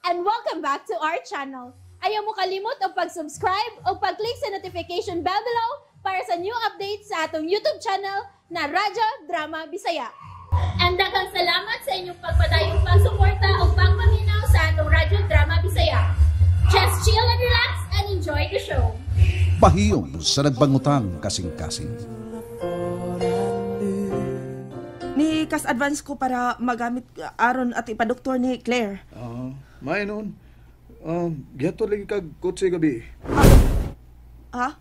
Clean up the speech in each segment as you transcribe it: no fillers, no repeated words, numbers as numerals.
and welcome back to our channel. Ayaw mo kalimot o pag-subscribe o pag-click sa notification bell below para sa new updates sa atong YouTube channel na Radyo Drama Bisaya. And daghang salamat sa inyong pagpadayong pagsuporta o pagpaminaw sa atong Radyo Drama Bisaya. Just chill and relax and enjoy the show. Pahiyom sa nagbangutang kasing-kasing. Ni kas advance ko para magamit aron at ipadoktor ni Claire. May noon. Gihatod lagi kag kotse gabi. Ha?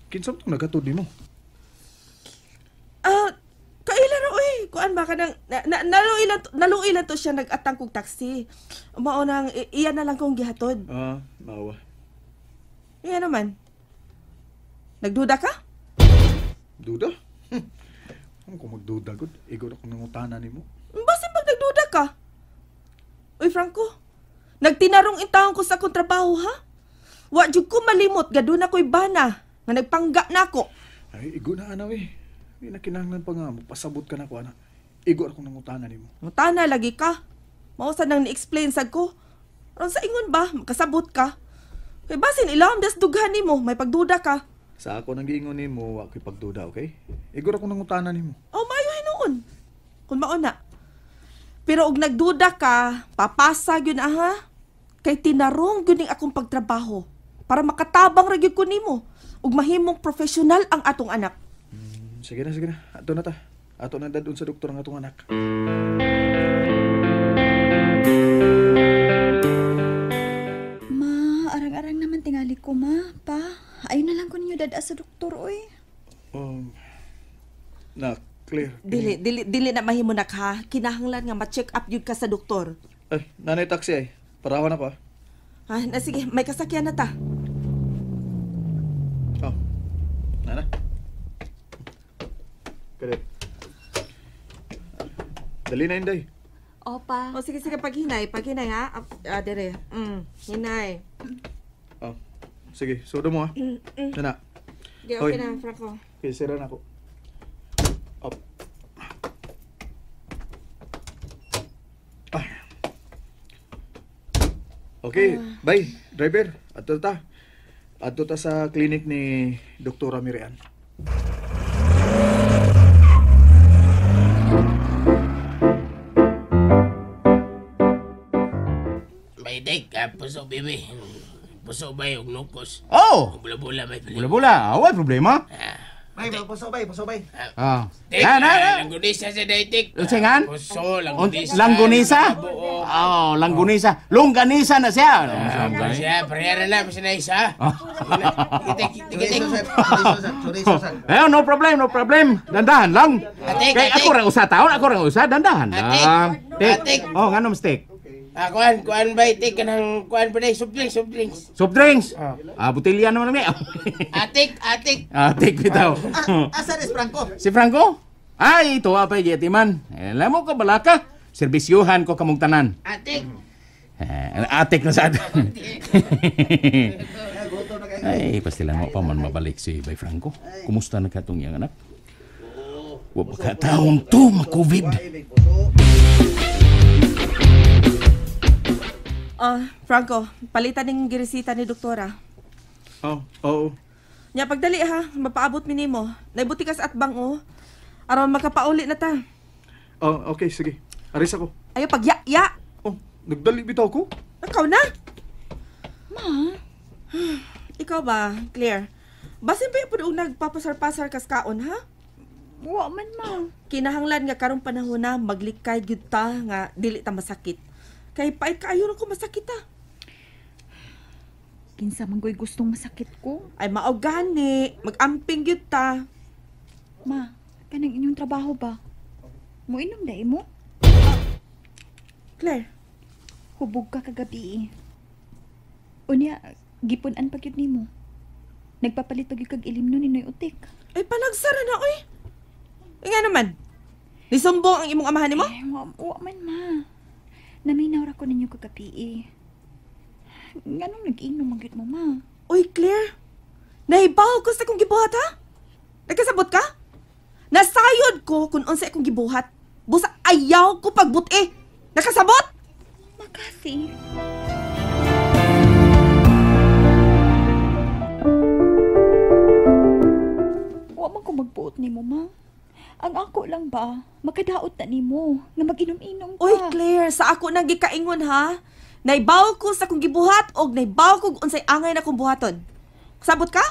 Kinsa mo nagatod nimo? Kailan oy, kuan ba kanang naluilan to siya nag-atang kog taxi. Mao nang iya na lang kong gihatod. Mawa. Iya naman. Nagduda ka? Duda? Ano kung magduda gud? Igor ako nangutana nimo. Basin pag nagduda ka? Uy, Franco, nagtinarong intawon ko sa akong trabaho, ha? Wa jud ko malimot, gaduna ko'y bana, nga nagpangga na ako. Ay, igo na ana we. Di na kinahanglan pa nga magpasabot ka na ko ana. Igor ako nangutana nimo. Mutana lagi ka. Mausa nang ni-explain sad ko. Aron sa ingon ba, makasabot ka? Kay basin ilawom das dughan nimo, may pagduda ka. Sa ako nang giingon nimo, wa ko'y pagduda, okay? Igor ako nangutana nimo. Oh, maayo hinuon. Kung mauna. Pero og nagduda ka, papasa gyud ha? Kay tinarong gyud ning akong pagtrabaho para makatabang ra gyud ko nimo ug mahimong professional ang atong anak. Sige na. Ato na ta. Ato na dadun sa doktor ang atong anak. Ma, arang-arang naman tingali ko, ma. Pa, ayun na lang ko ninyo dada sa doktor, oy. Na, Claire. Dili na mahimo nak ha. Kinahanglan nga ma-check up gyud ka sa doktor. Ay, nanay taxi ay. Parawan ako. Ha, na sige, may kasakyan na ta. Nana. Kaya. Dali na Inday. Opa. O sige, paghinay ha. Dire. Hinay. Sige, sodo mo ha. Nana. Okay, Hoy. na, Franco. Okay, sira na ako. Up. Ay. Okay, bye, driver. Ato ta sa clinic ni Dr. Mirian. May dik, puso bibi. Puso ba yung nukos? Oh! Bula-bula may pili. Bula-bula, awal problema. Bay, puso bay. Ah. Dik, langgunisa sa daitik. Singan? Puso, langgunisa. Langgunisa? Oh, langgunisa. Longganisa na siya. Siya, parehara na, mas na isa. Tigitik. No problem. Dandahan lang. Atik. Ako rin usa taon, dandahan lang. Atik. Oh, nga mistake. Kuan ba itik ka ng kuan pa na soft drinks. Soft drinks? Butilya naman namin. Atik. Atik bitaw. Asa res Franco? Si Franco? Ay, ito pa yetiman. Alam mo ka balaka? Serbisyuhan ko kamong tanan. Atik. Atik na sad. Ay, pastilan mo pa man mabalik si Bay Franco. Kumusta na katong iyang anak? Wa ba ka taong to ma-COVID? Franco, palitan ning giresita ni doktora. Oo. Nya pagdali ha, mapaabot mi nimo. Naibuti ka sa atbang aron makapauli na ta. Okay, sige. Aris ako. Ayo pagya. Nagdali bitaw ko? Ikaw na? Ma? Ikaw ba, Claire? Basin ba yung nagpapasar-pasar kas kaon, ha? Wa man, ma. Kinahanglan nga karong panahon na maglikay gyud ta nga dili ta masakit. Kay pait kaayo ra ko masakit ta. Kinsa man ko'y gustong masakit ko. Ay mao gani, mag-amping gyud ta. Ma, kanang inyong trabaho ba? Muinom dai mo? Claire, Hubog ka kagabi. Unya, gipunan pa gyud nimo. Nagpapalit pa gyud kag ilim no ninoy utik. ay panagsara na oy. Nga naman. Nisumbong ang imong amahan nimo? Wa man, ma. Naminaw ra ko ninyo kagabi. Nganong nag-inom magyud mo, ma? Oy, Claire. Nahibaw ko sa akong gibuhat, ha? Nagkasabot ka? Nasayod ko kung unsa akong gibuhat. Busa ayaw ko pagbuti. Nakasabot? Makas Cassie. Wa man ko magbuot nimo, ma. Ang ako lang ba, makadaot na nimo nga mag-inom-inom ka. Uy, Claire, sa ako nang gikaingon ha. Naibaw ko sa kong gibuhat og naibaw ko unsay angay na kong buhaton. Sabot ka?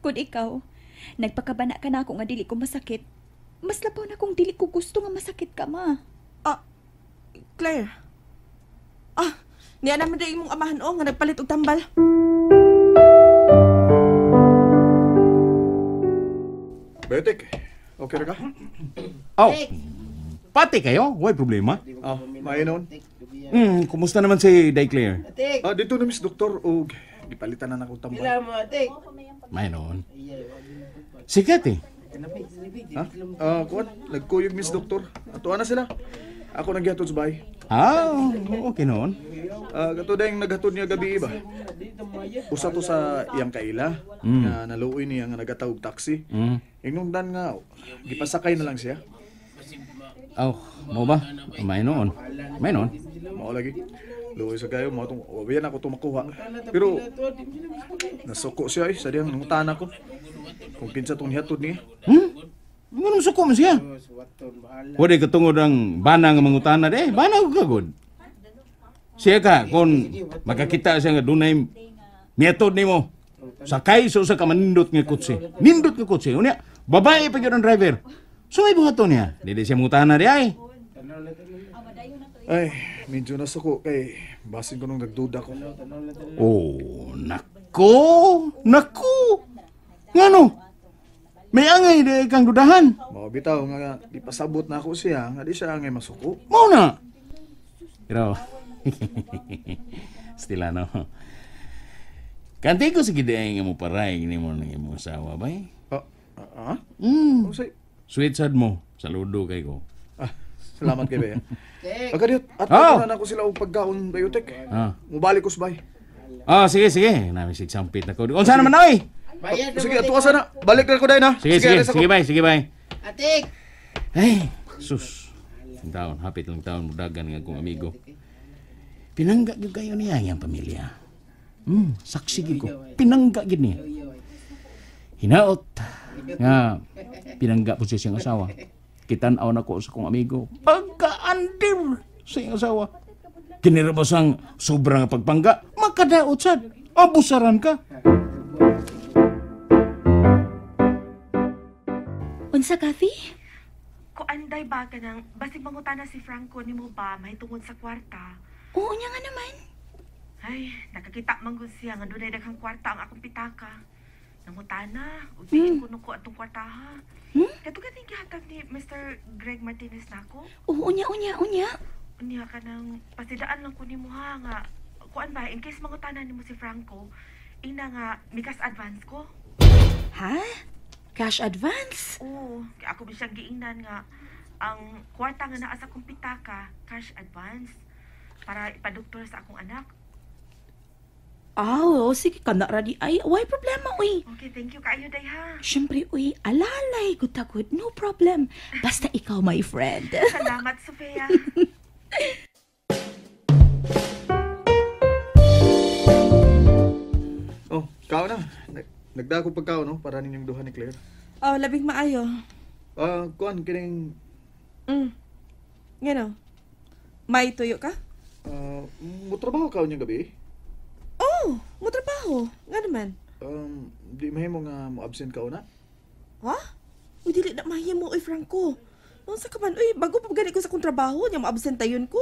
Kung ikaw, nagpakabana ka na ako nga dili ko masakit, mas labaw na kung dili ko gusto nga masakit ka, ma. Claire. Niya naman din mong amahan nga nagpalit og tambal. Betek, okay ra ka? Oh, pati kayo? Why problema? Mainon. Kumusta naman si Day Claire? Dito na Miss Doktor o gipalitan na akong tambal. May noon. Sikat eh. Ha? Kuan, nagkuyog Miss Doktor. Atuan na sila. Ako naghihatod sa bahay. Okay noon. Kato dahil naghatod niya gabi ba? Usa to sa iyang kaila na naluoy niya nga nagatawag taxi. Inungdan nga, gipasakay na lang siya. Mo ba? May noon. Mao lagi. Luoy sa kayo, wabiyan ako tumakuha. Pero, nasuko siya sa diyang nungutana ko. Kung kinsa itong hihatod niya. Anong suko mo siya? Wala katungod ang bana nga mangutana de. Bana ko kagod. Siya ka, kung makakita siya nga dunay metod ni mo. Sakay so sa kamanindot nga kutsi. Nindot nga kutsi. Unya, babae pa yun ang driver. So may buhaton niya. Dili siya mangutana de ay. Ay, medyo nasuko kay basin ko nung nagduda ko. Naku! Ngano? May angay de kang dudahan. Mao bitaw nga ipasabot na ako siya nga di siya angay masuko. Mao na. Pero Stilano. Kanti ko sige day nga mo paray ni mo ng imong asawa bay. Sweet sad mo. Saludo kay ko. Salamat kay Bea. Agadiot, at na ako sila og pagkaon bayotek. Mubalik ko sa bay. Sige. Nami sigsampit na ko. Unsa naman oy? Sige, atuwa sana. Balik na ko dahil na. Sige, bye. Atik! Ay, sus. Hapit lang taon, mudagan nga akong amigo. Pinangga gyud kayo niya ang pamilya. Saksi gyud ko. Pinangga gyud niya. Hinaot nga pinangga po siya siyang asawa. Kitan-aw na ko sa akong amigo. Pagkaandir sa iyang asawa. Kinirabasang sobrang pagpangga. Makadaot sad. Abusaran ka. Unsa, Kathy? Kuanday ba ka nang basig mangutana si Franco ni mo ba may tungod sa kwarta? Oo niya nga naman. Ay, nakakita man gud siya nga dunay daghang kwarta ang akong pitaka. Nangutana, ubiin ko nuko atong kwarta ha. Kato ka gihatag ni Mr. Greg Martinez nako. Oo unya. Unya ka nang pasidaan lang ko nimo ha nga kuan ba in case mangutana nimo si Franco, ina nga mikas advance ko. Ha? Cash advance? Oo, kaya ako bisyang giingnan nga ang kwarta nga naa sa akong pitaka, cash advance para ipadoktor sa akong anak. Sige ka na radi ay. Why problema, uy? Okay, thank you kaayo day ha. Siyempre, uy, alalay, good, no problem. Basta ikaw, my friend. Salamat, Sofia. Kao na. Nagdako pagkao no para ninyong duha ni Claire. Labing maayo. Kuan kining Ngano? May tuyo ka? mutrabaho ka unyang gabi? Mo trabaho. Nga naman. Di mahimo nga mo absent ka una? Ha? Uy, dili na mahimo, uy, Franco. Nung sa kaman, uy, bago pa gani ko sa kong trabaho, niya mo-absent tayon ko.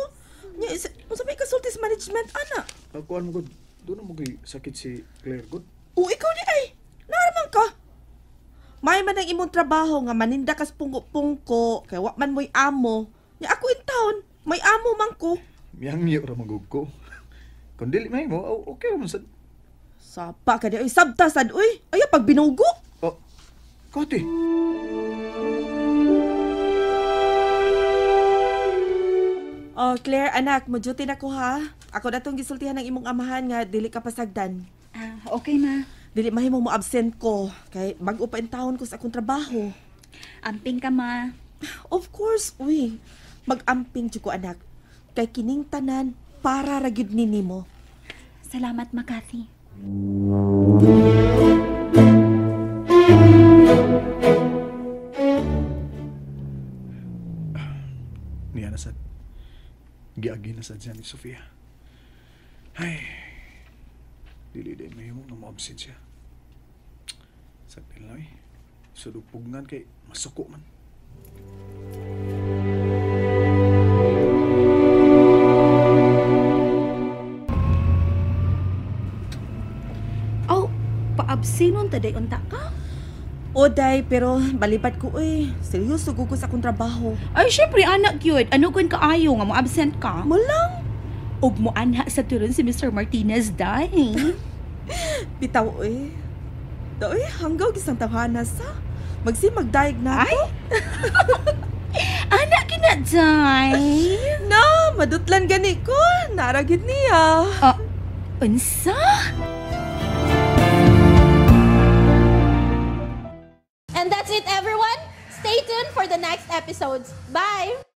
Niya, sa may kasulti sa management, ana. Kuan mo gud, doon mo gay sakit si Claire gud. Ikaw di ay. Naraman ka. May man ang imong trabaho nga maninda kas pungko-pungko, kay wa man mo'y amo. Niya ako in town, may amo man ko. Miyang ra magug ko. Kung dili mahimo, okay ra man sad. Sapa ka di, uy, sabta sad, uy. Ay, pag binugo. Kati. Claire, anak, mo duty na ko ha. Ako na tong gisultihan ng imong amahan nga dili ka pasagdan. Okay, ma. Dili mahimo mo absent ko kay bag-o pa in taon ko sa akong trabaho. Amping ka, ma. Of course, uy. Mag-amping jud ko, anak. Kay kining tanan para ra gyud ni nimo. Salamat, Makati. Niya na sad. Giagi na sad siya ni Sofia. Ay, dili din may mo na ma-absent siya. Sakti lang eh. Sudupugngan kay masuko man. Oh, paabsinon taday unta ka? Oday, pero balipat ko seryoso ko sa akong trabaho. Ay, syempre anak yun. Ano kung kaayo nga mo absent ka? Malang. Og mo anha sa turon si Mr. Martinez dahil. Bitaw Daoy, hanggaw gisang tahanas sa. Magsimagdaig na ako. Anak kinaday. Na, madutlan gani ko. Naragid niya. Unsa? And that's it, everyone. Stay tuned for the next episodes. Bye!